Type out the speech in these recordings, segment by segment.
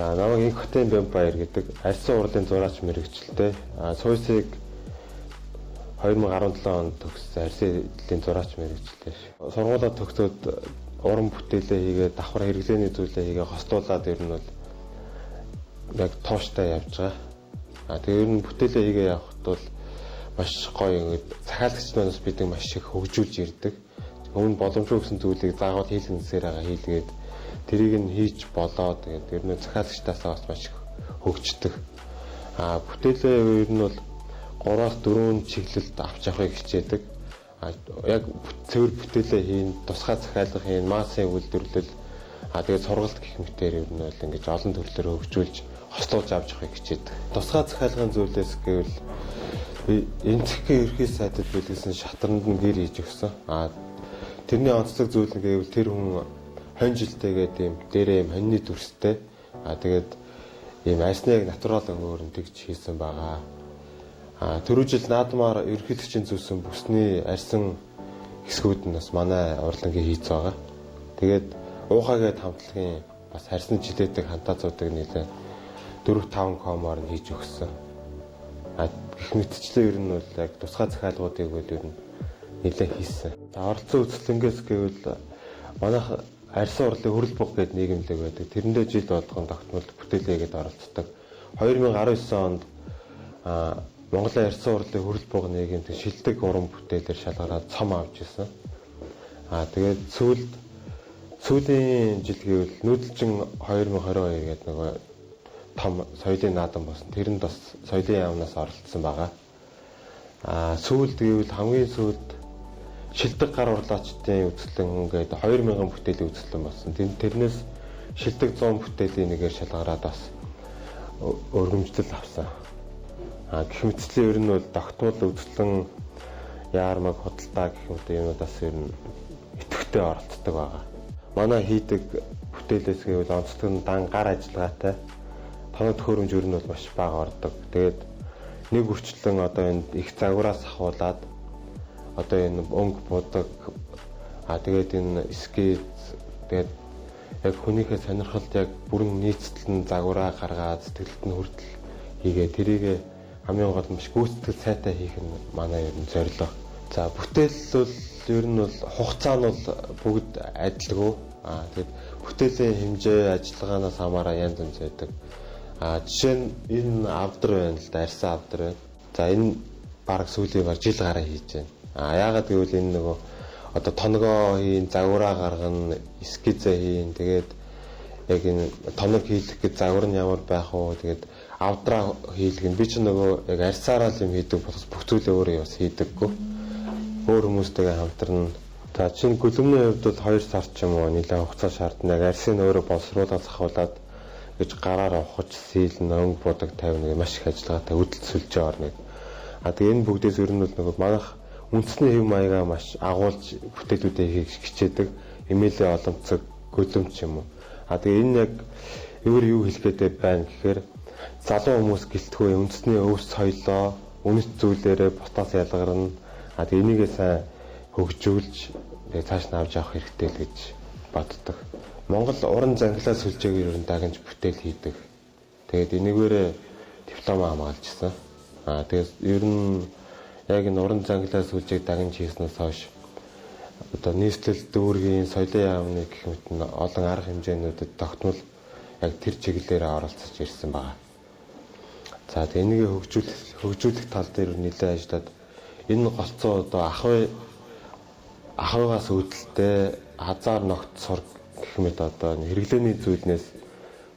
За намайг Инх хотын Бямбаяр гэдэг арьсан урлын зураач мэргэжилтэй. Суйсыг 2017 онд төгссөн арьсан эдлийн зураач мэргэжилтэй. Сургуулаа төгсөөд уран бүтээлээ хийгээд давхар хэрэглээний зүйлээ хийгээ хостуулаад ер нь бол яг тууштай явж байгаа. Тэгээ ер нь бүтээлээ хийгээ явахд бол маш гоё ингээд захиалагч манаас биднийг маш их хөгжүүлж ирдэг. Өмнө боломжгүй гэсэн зүйлийг заавал хийлгэнсээр байгаа хийлгээд тэрийг нь хийж болоод тэгээд ер нь захиалагчтаасаа бас маш их хөгждөг. Бүтээлээ ер нь бол 3-4 чиглэлд авч явахыг хичээдэг. Яг цэвэр бүтээлээ хийн, тусгай захиалга хийн, массын үйлдвэрлэл тэгээд сургалт гэх мэтээр ер нь бол ингэж олон төрлөөр хөгжүүлж хослуулж авч явахыг хичээдэг. Тусгай захиалгын зүйлээс гэвэл энцгийн ерхий сайдад билгсэн шатранд нь гэр хийж өгсөн. Тэрний онцлог зүйл нь гэвэл тэр хүн хонь жилтэйгээд ийм дээрээ ийм хоньны дүрстэй. Тэгээд ийм арсныг натурал өнгөөр нь тэгж хийсэн байгаа. Түрүү жил наадмаар ерөнхийлөгчийн зүйлсэн бүсний арьсан хэсгүүд нь бас манай урлагийн хийц байгаа. Тэгээд уухагээд хамтлагийн бас арьсан жилээдэг хантаазуудыг нэлээ 4-5 комоор нь хийж өгсөн. Гэх мэтчлэн ер нь бол яг тусгай захиалгуудыг бол ер нь нэлээ хийсэн. Оролцсон үзлэнгээс гэвэл манайх арьсан урлын хөрөл буг гэдэг нийгэмлэг байдаг. Тэрэндээ жил болгон тогтмол бүтээлээгээд оролцдог. 2019 онд Монголын арьсан урлын хөрөл буг нийгэмд шилдэг уран бүтээлээр шалгараад цом авч ирсэн. Тэгээд сүүлийн жил гэвэл нүүдэлчин 2022 гэдэг нэг том соёлын наадам болсон. Тэрэнд бас соёлын яамнаас оролцсон байгаа. Сүүлд гэвэл хамгийн сүүлд шилдэг гар урлаачдын үзэсгэлэн гэдэг 2000 бүтээлийн үзэсгэлэн болсон. Тэрнээс шилдэг 100 бүтээлийн нэгээр шалгараад бас өргөмжлөл авсан. Гэх мэтчлэн ер нь бол тогтмол үзэсгэлэн яармаг худалдаа гэх мэт юмудаас ер нь идэвхтэй оролцдог байгаа. Манай хийдэг бүтээлээс гэвэл онцлог нь дан гар ажиллагаатай. Тоног төхөөрөмж ер нь бол маш бага ордог. Тэгээд нэг үрчлэн одоо энэ их загвараас ахуулаад одоо энэ өнгө будаг тэгээд энэ скиз тэгээд яг хүнийхээ сонирхолд яг бүрэн нийцэлэн загвараа гаргаад сэтгэлд нь хүртэл хийгээ тэрийг хамгийн гол маш гүйцэтгэл сайтай хийх нь манай ер нь зорилго. За бүтээл бол ер нь бол хугацаа нь бол бүгд адилгүй. Тэгээд бүтээлийн хэмжээ ажиллагаанаас хамаараа янз янз байдаг. Жишээ нь энэ авдар байна л да, арьсан авдар байна. За энэ бараг сүүлийн жил гараа хийж байна. Яагаад гэвэл энэ нөгөө одоо тоногоо хийн, загвараа гаргана, эскизээ хийн. Тэгээд яг энэ тоног хийх гэж загвар нь ямар байх вэ? Тэгээд авдраа хийлгэн. Би ч нөгөө яг арьсаараа л юм хийдэг болохос бүх зүйлээ өөрөө бас хийдэггүй. Өөр хүмүүстэйгээ хамтарна. За чинь гөлөмний хувьд бол 2 сар ч юм уу нэлээд хугацаа шаардна. Яг арьсыг өөрөө боловсруулаад сахуулаад гэж гараар ухаж сийлэн өнгө будаг тавина маш их ажиллагаатай хөдөлсөлж орно. Тэгээд энэ бүгдээс ер нь бол нөгөө манайх үндэсний хэв маягаа маш агуулж бүтээлүүдээ хийх хичээдэг. Эмээлээ олонцог гөлөмч юм уу. Тэгээд энэ яг юу хэлэхэд байна гэхээр залуу хүмүүс гэлтгүй үндэсний өв соёлоо үнэт зүйлээрээ бутаас ялгарна. Тэгээд энийгээ сайн хөгжүүлж цааш нь авч явах хэрэгтэй л гэж боддог. Монгол уран зангилаа сүлжээгээр ер нь дагнж бүтээл хийдэг. Тэгээд энэгээрээ диплом хамгаалжсэн. Тэгээд ер нь яг энэ уран зангилаа сүлжээг дагнж хийснээс хойш одоо нийслэл дүүргийн соёлын яамны гэх мэт нь олон арга хэмжээнүүдэд тогтмол яг тэр чиглэлээр оролцож ирсэн байна. За тэгээд энийгээ хөгжүүлэх тал дээр нэлээд ажиллаад энэ голцоо одоо ахуйгаас үүдэлтэй хазаар ногт сург гэх мэт одоо хэрэглээний зүйлнээс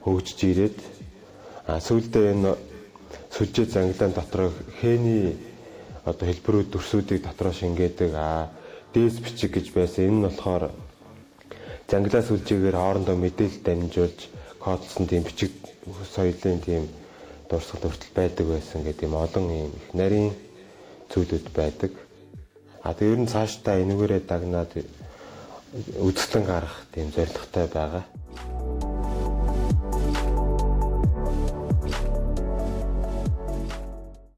хөгжиж ирээд сүүлдээ энэ сүлжээ зангилаан дотор хээний одоо хэлбэрүүд дүрсүүдийг дотроо шингээдэг дээс бичиг гэж байсан. Энэ нь болохоор зангилаа сүлжээгээр хоорондоо мэдээлэл дамжуулж кодсон тийм бичиг соёлын тийм дурсгал хүртэл байдаг байсан гэдэг юм олон юм их нарийн зүйлүүд байдаг. Тэгээд ер нь цаашдаа энүүгээрээ дагнаад үзэсгэлэн гаргах тийм зорилготой байгаа.